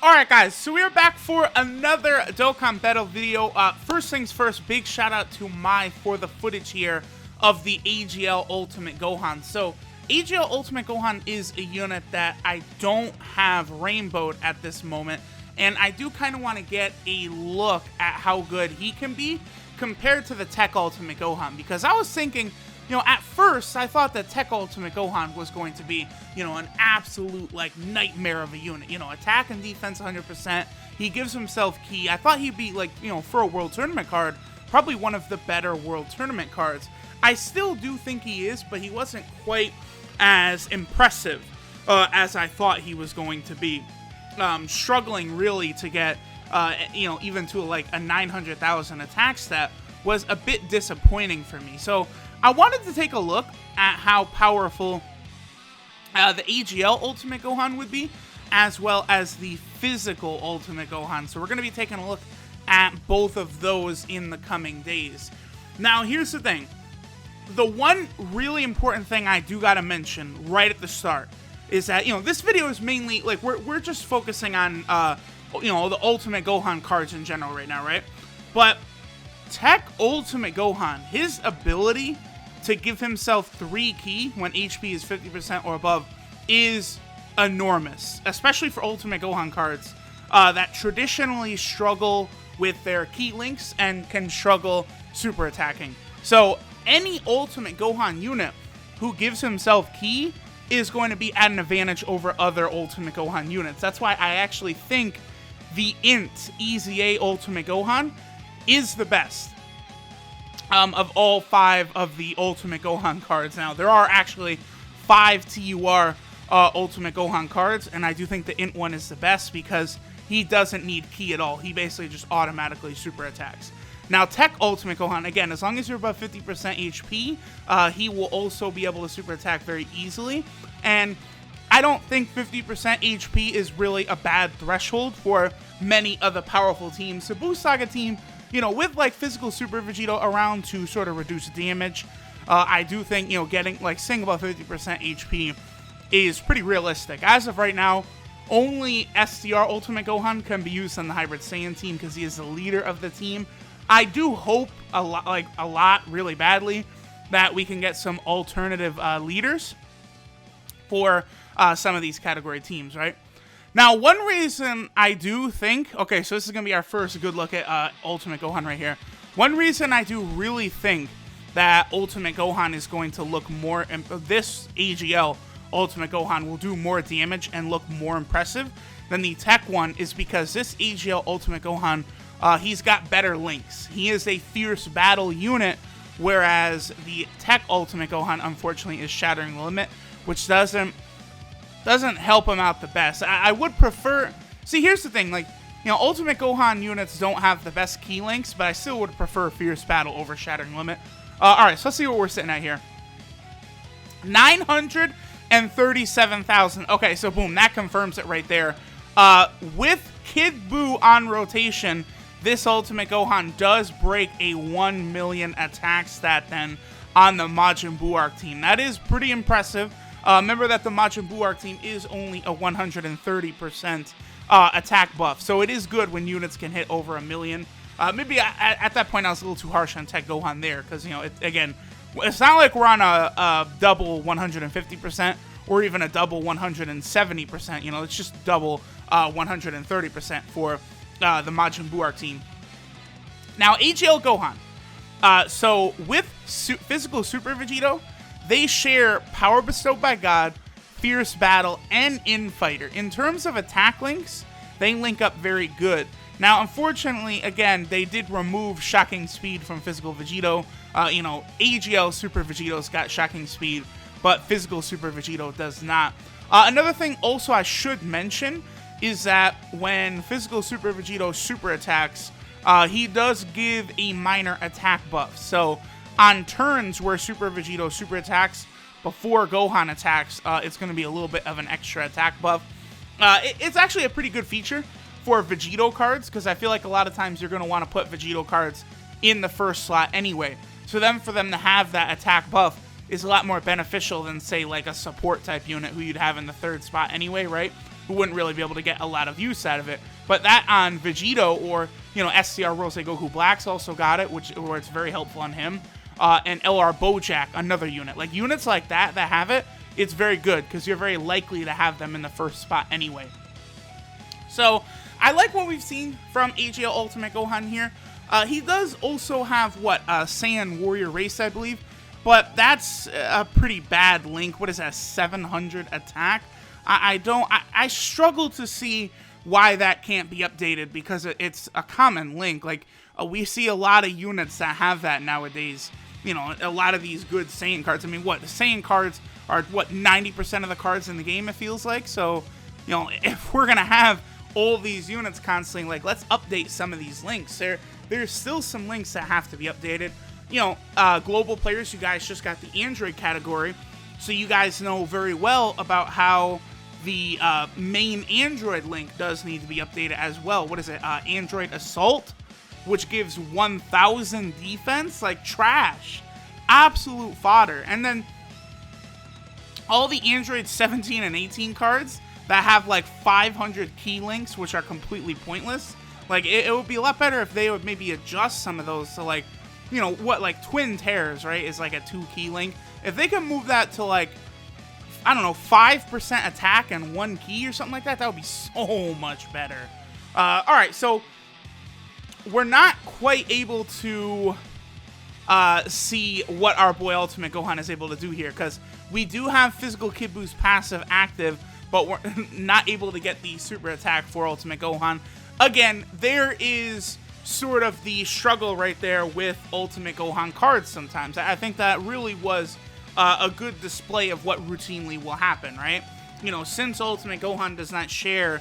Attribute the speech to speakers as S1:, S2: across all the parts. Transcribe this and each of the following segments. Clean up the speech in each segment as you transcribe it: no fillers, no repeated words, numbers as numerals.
S1: Alright guys, so we are back for another Dokkan Battle video. First things first, big shout out to for the footage here of the AGL Ultimate Gohan. So, AGL Ultimate Gohan is a unit that I don't have rainbowed at this moment, and I do kind of want to get a look at how good he can be compared to the Tech Ultimate Gohan, because I was thinking, at first, I thought that Tech Ultimate Gohan was going to be, an absolute, nightmare of a unit. Attack and defense 100%. He gives himself ki. I thought he'd be, for a World Tournament card, probably one of the better World Tournament cards. I still do think he is, but he wasn't quite as impressive as I thought he was going to be. Struggling, really, to get, even to, a 900,000 attack stat was a bit disappointing for me. So, I wanted to take a look at how powerful the AGL Ultimate Gohan would be, as well as the physical Ultimate Gohan. So we're going to be taking a look at both of those in the coming days. Now, here's the thing. The one really important thing I do got to mention right at the start is that, this video is mainly, we're just focusing on, the Ultimate Gohan cards in general right now, right? But Tech Ultimate Gohan, his ability to give himself 3 ki when HP is 50% or above is enormous, especially for Ultimate Gohan cards that traditionally struggle with their ki links and can struggle super attacking. So any Ultimate Gohan unit who gives himself ki is going to be at an advantage over other Ultimate Gohan units. That's why I actually think the INT EZA Ultimate Gohan is the best of all 5 of the Ultimate Gohan cards. Now, there are actually 5 TUR Ultimate Gohan cards, and I do think the INT one is the best because he doesn't need ki at all. He basically just automatically super attacks. Now, Tech Ultimate Gohan, again, as long as you're above 50% HP, he will also be able to super attack very easily, and I don't think 50% HP is really a bad threshold for many of the powerful teams. The Buu Saga team, with physical Super Vegito around to sort of reduce damage, I do think, getting staying above 50% HP is pretty realistic. As of right now, only SDR Ultimate Gohan can be used on the Hybrid Saiyan team because he is the leader of the team. I do hope a lot, really badly, that we can get some alternative leaders for some of these category teams, right? Now, one reason I do think... Okay, so this is going to be our first good look at Ultimate Gohan right here. One reason I do really think that Ultimate Gohan is going to look more... This AGL Ultimate Gohan will do more damage and look more impressive than the Tech one is because this AGL Ultimate Gohan, he's got better links. He is a fierce battle unit, whereas the Tech Ultimate Gohan, unfortunately, is Shattering the Limit, which doesn't help him out the best. I would prefer... See, here's the thing. Ultimate Gohan units don't have the best key links, but I still would prefer Fierce Battle over Shattering Limit. Alright, so let's see what we're sitting at here. 937,000. Okay, so boom, that confirms it right there. With Kid Buu on rotation, this Ultimate Gohan does break a 1 million attack stat then on the Majin Buu arc team. That is pretty impressive. Remember that the Majin Buu arc team is only a 130% attack buff, so it is good when units can hit over 1 million. Maybe at that point I was a little too harsh on Tech Gohan there, because, again, it's not like we're on a double 150% or even a double 170%, it's just double 130% for the Majin Buu arc team. Now, AGL Gohan. So, with Physical Super Vegito, they share Power Bestowed by God, Fierce Battle, and Infighter. In terms of attack links, they link up very good. Now, unfortunately, again, they did remove Shocking Speed from Physical Vegito. AGL Super Vegito's got Shocking Speed, but Physical Super Vegito does not. Another thing also I should mention is that when Physical Super Vegito super attacks, he does give a minor attack buff. So, on turns where Super Vegito super attacks before Gohan attacks, it's going to be a little bit of an extra attack buff. It's actually a pretty good feature for Vegito cards, because I feel like a lot of times you're going to want to put Vegito cards in the first slot anyway. So then for them to have that attack buff is a lot more beneficial than, say, a support type unit who you'd have in the 3rd spot anyway, right? who wouldn't really be able to get a lot of use out of it. But that on Vegito or, you know, SCR Rose Goku Black's also got it, where it's very helpful on him. And LR Bojack, another unit. Like, units like that have it, it's very good, because you're very likely to have them in the first spot anyway. So, I like what we've seen from AGL Ultimate Gohan here. He does also have, Saiyan Warrior Race, I believe. But that's a pretty bad link. What is that, 700 attack? I struggle to see why that can't be updated, because it's a common link. Like, we see a lot of units that have that nowadays. You know, a lot of these good Saiyan cards. I mean, the Saiyan cards are, 90% of the cards in the game, it feels like. So, you know, if we're going to have all these units constantly, like, let's update some of these links. There's still some links that have to be updated. You know, global players, you guys just got the Android category, so you guys know very well about how the main Android link does need to be updated as well. What is it? Android Assault, which gives 1,000 defense? Like, trash. Absolute fodder. And then all the Android 17 and 18 cards that have, like, 500 key links, which are completely pointless. Like, it would be a lot better if they would maybe adjust some of those to, like, you know, like, Twin Tears, right, is like a 2 key link. If they can move that to, like, I don't know, 5% attack and 1 key or something like that, that would be so much better. Alright, so we're not quite able to see what our boy Ultimate Gohan is able to do here, because we do have Physical Kid Boo's passive active, but we're not able to get the super attack for Ultimate Gohan. Again, there is sort of the struggle right there with Ultimate Gohan cards sometimes. I think that really was a good display of what routinely will happen, right? You know, since Ultimate Gohan does not share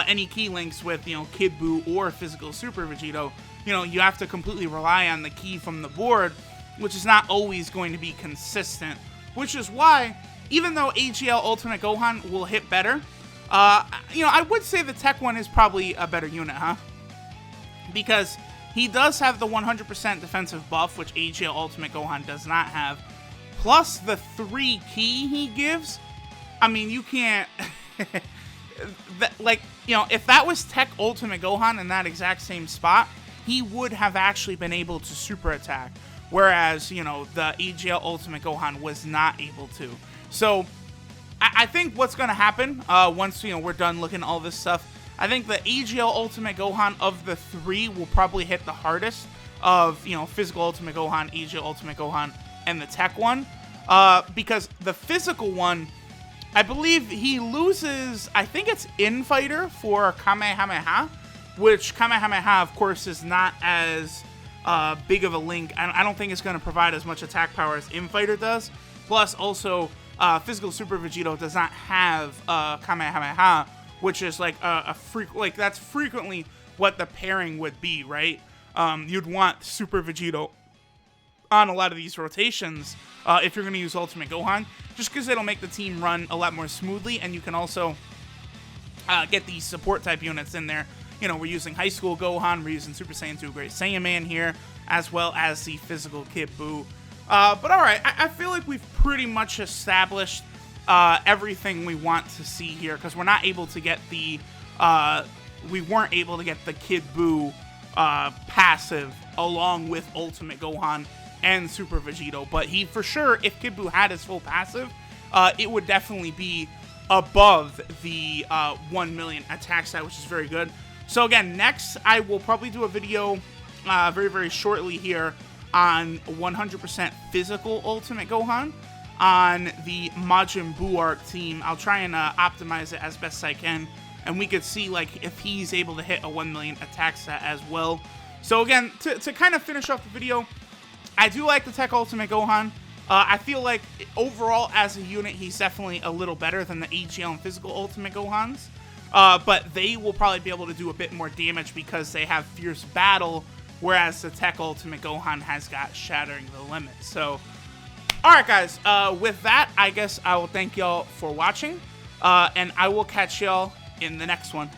S1: any key links with, you know, Kid Buu or Physical Super Vegito, you know, you have to completely rely on the key from the board, which is not always going to be consistent, which is why, even though AGL Ultimate Gohan will hit better, you know, I would say the Tech one is probably a better unit, huh? Because he does have the 100% defensive buff, which AGL Ultimate Gohan does not have, plus the 3 key he gives. I mean, you can't... like, you know, if that was Tech Ultimate Gohan in that exact same spot, he would have actually been able to super attack, whereas, you know, the AGL Ultimate Gohan was not able to. So, I think what's going to happen, once, you know, we're done looking at all this stuff, I think the AGL Ultimate Gohan of the 3 will probably hit the hardest of, you know, Physical Ultimate Gohan, AGL Ultimate Gohan, and the Tech one. Because the physical one, I believe he loses, I think it's Infighter for Kamehameha, which Kamehameha, of course, is not as big of a link. I don't think it's going to provide as much attack power as Infighter does. Plus, also, Physical Super Vegito does not have Kamehameha, which is like that's frequently what the pairing would be, right? You'd want Super Vegito on a lot of these rotations if you're going to use Ultimate Gohan, just because it'll make the team run a lot more smoothly, and you can also get these support type units in there. You know, we're using High School Gohan, we're using Super Saiyan 2 Great Saiyan Man here, as well as the Physical Kid Buu. But alright, I feel like we've pretty much established everything we want to see here, because we're not able to get the we weren't able to get the Kid Buu passive along with Ultimate Gohan and Super Vegito, but he for sure, if Kid Buu had his full passive, it would definitely be above the 1 million attack stat, which is very good. So again, next I will probably do a video very, very shortly here on 100% Physical Ultimate Gohan on the Majin Buu arc team. I'll try and optimize it as best I can, and we could see like if he's able to hit a 1 million attack stat as well. So again, to kind of finish off the video, I do like the Tech Ultimate Gohan. I feel like overall as a unit, he's definitely a little better than the AGL and Physical Ultimate Gohans. But they will probably be able to do a bit more damage because they have Fierce Battle, whereas the Tech Ultimate Gohan has got Shattering the Limit. So, alright guys, with that, I guess I will thank y'all for watching, and I will catch y'all in the next one.